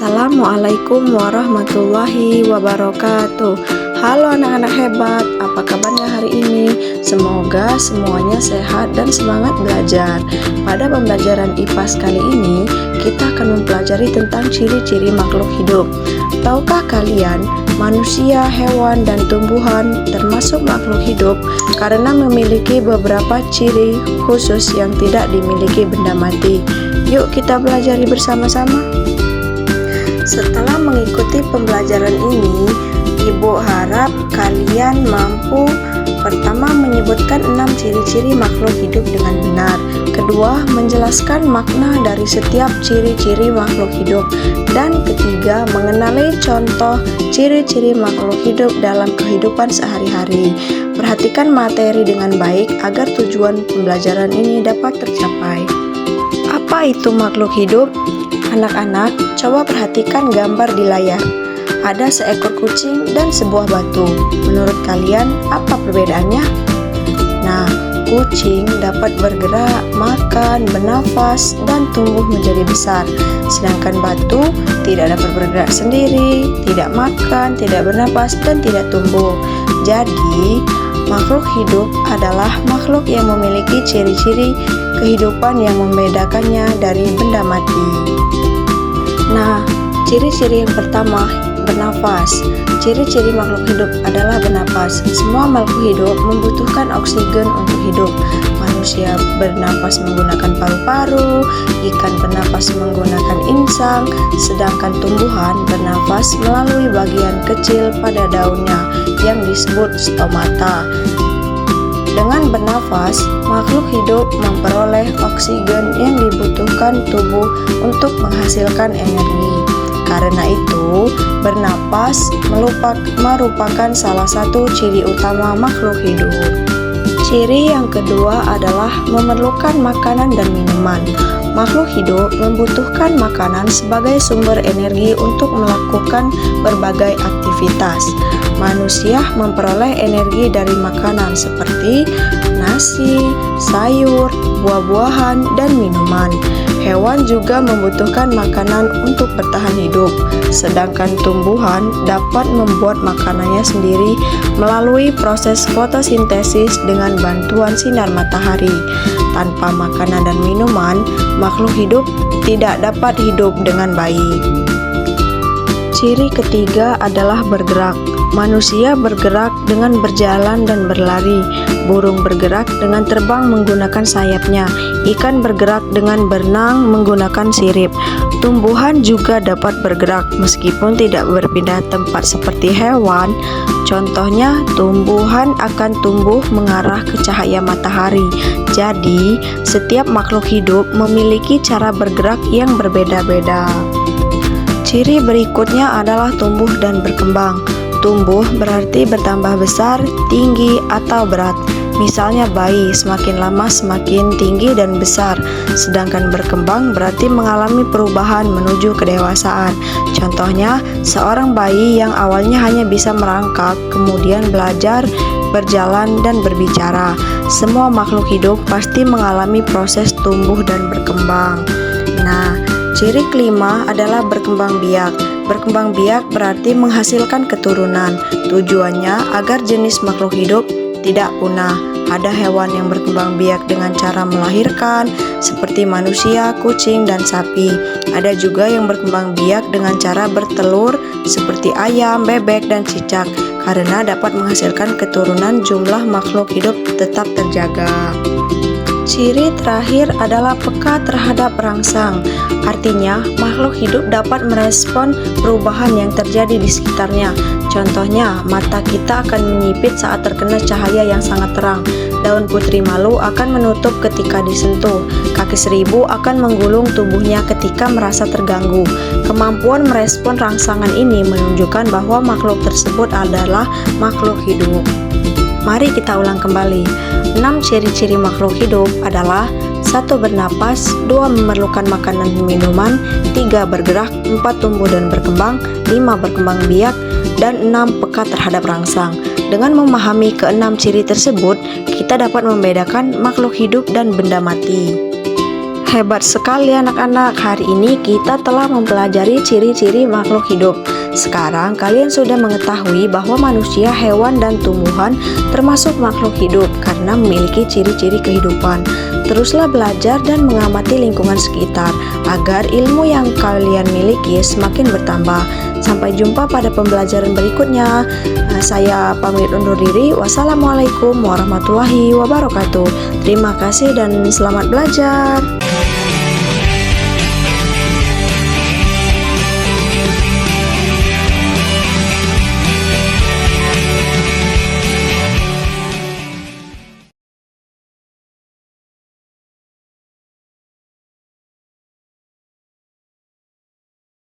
Assalamualaikum warahmatullahi wabarakatuh. Halo anak-anak hebat, apa kabarnya hari ini? Semoga semuanya sehat dan semangat belajar. Pada pembelajaran IPA kali ini, kita akan mempelajari tentang ciri-ciri makhluk hidup. Tahukah kalian, manusia, hewan, dan tumbuhan termasuk makhluk hidup karena memiliki beberapa ciri khusus yang tidak dimiliki benda mati. Yuk kita pelajari bersama-sama. Setelah mengikuti pembelajaran ini, Ibu harap kalian mampu pertama menyebutkan 6 ciri-ciri makhluk hidup dengan benar. Kedua, menjelaskan makna dari setiap ciri-ciri makhluk hidup. Dan ketiga, mengenali contoh ciri-ciri makhluk hidup dalam kehidupan sehari-hari. Perhatikan materi dengan baik agar tujuan pembelajaran ini dapat tercapai. Apa itu makhluk hidup? Anak-anak, coba perhatikan gambar di layar. Ada seekor kucing dan sebuah batu. Menurut kalian, apa perbedaannya? Nah, kucing dapat bergerak, makan, bernafas, dan tumbuh menjadi besar. Sedangkan batu tidak dapat bergerak sendiri, tidak makan, tidak bernafas, dan tidak tumbuh. Jadi, makhluk hidup adalah makhluk yang memiliki ciri-ciri kehidupan yang membedakannya dari benda mati. Nah, ciri-ciri yang pertama, bernafas. Ciri-ciri makhluk hidup adalah bernafas. Semua makhluk hidup membutuhkan oksigen untuk hidup. Manusia bernafas menggunakan paru-paru, ikan bernafas menggunakan insang, sedangkan tumbuhan bernafas melalui bagian kecil pada daunnya yang disebut stomata. Dengan bernafas, makhluk hidup memperoleh oksigen yang dibutuhkan tubuh untuk menghasilkan energi. Karena itu, bernapas merupakan salah satu ciri utama makhluk hidup. Ciri yang kedua adalah memerlukan makanan dan minuman. Makhluk hidup membutuhkan makanan sebagai sumber energi untuk melakukan berbagai aktivitas. Manusia memperoleh energi dari makanan seperti nasi, sayur, buah-buahan, dan minuman. Hewan juga membutuhkan makanan untuk bertahan hidup, sedangkan tumbuhan dapat membuat makanannya sendiri melalui proses fotosintesis dengan bantuan sinar matahari. Tanpa makanan dan minuman, makhluk hidup tidak dapat hidup dengan baik. Ciri ketiga adalah bergerak. Manusia bergerak dengan berjalan dan berlari. Burung bergerak dengan terbang menggunakan sayapnya. Ikan bergerak dengan berenang menggunakan sirip. Tumbuhan juga dapat bergerak meskipun tidak berpindah tempat seperti hewan. Contohnya, tumbuhan akan tumbuh mengarah ke cahaya matahari. Jadi, setiap makhluk hidup memiliki cara bergerak yang berbeda-beda. Ciri berikutnya adalah tumbuh dan berkembang. Tumbuh berarti bertambah besar, tinggi, atau berat. Misalnya bayi semakin lama semakin tinggi dan besar, sedangkan berkembang berarti mengalami perubahan menuju kedewasaan. Contohnya, seorang bayi yang awalnya hanya bisa merangkak, kemudian belajar, berjalan, dan berbicara. Semua makhluk hidup pasti mengalami proses tumbuh dan berkembang. Nah, ciri kelima adalah berkembang biak. Berkembang biak berarti menghasilkan keturunan. Tujuannya agar jenis makhluk hidup tidak punah. Ada hewan yang berkembang biak dengan cara melahirkan, seperti manusia, kucing, dan sapi. Ada juga yang berkembang biak dengan cara bertelur, seperti ayam, bebek, dan cicak, karena dapat menghasilkan keturunan. Jumlah makhluk hidup tetap terjaga. Ciri terakhir adalah peka terhadap rangsang. Artinya, makhluk hidup dapat merespon perubahan yang terjadi di sekitarnya. Contohnya, mata kita akan menyipit saat terkena cahaya yang sangat terang. Daun putri malu akan menutup ketika disentuh. Kaki seribu akan menggulung tubuhnya ketika merasa terganggu. Kemampuan merespon rangsangan ini menunjukkan bahwa makhluk tersebut adalah makhluk hidup. Mari kita ulang kembali. 6 ciri-ciri makhluk hidup adalah 1. Bernapas, 2. Memerlukan makanan dan minuman, 3. Bergerak, 4. Tumbuh dan berkembang, 5. Berkembang biak, dan 6. Peka terhadap rangsang. Dengan memahami ke-6 ciri tersebut, kita dapat membedakan makhluk hidup dan benda mati. Hebat sekali anak-anak, hari ini kita telah mempelajari ciri-ciri makhluk hidup. Sekarang kalian sudah mengetahui bahwa manusia, hewan, dan tumbuhan termasuk makhluk hidup karena memiliki ciri-ciri kehidupan. Teruslah belajar dan mengamati lingkungan sekitar agar ilmu yang kalian miliki semakin bertambah. Sampai jumpa pada pembelajaran berikutnya. Saya pamit undur diri. Wassalamualaikum warahmatullahi wabarakatuh. Terima kasih dan selamat belajar.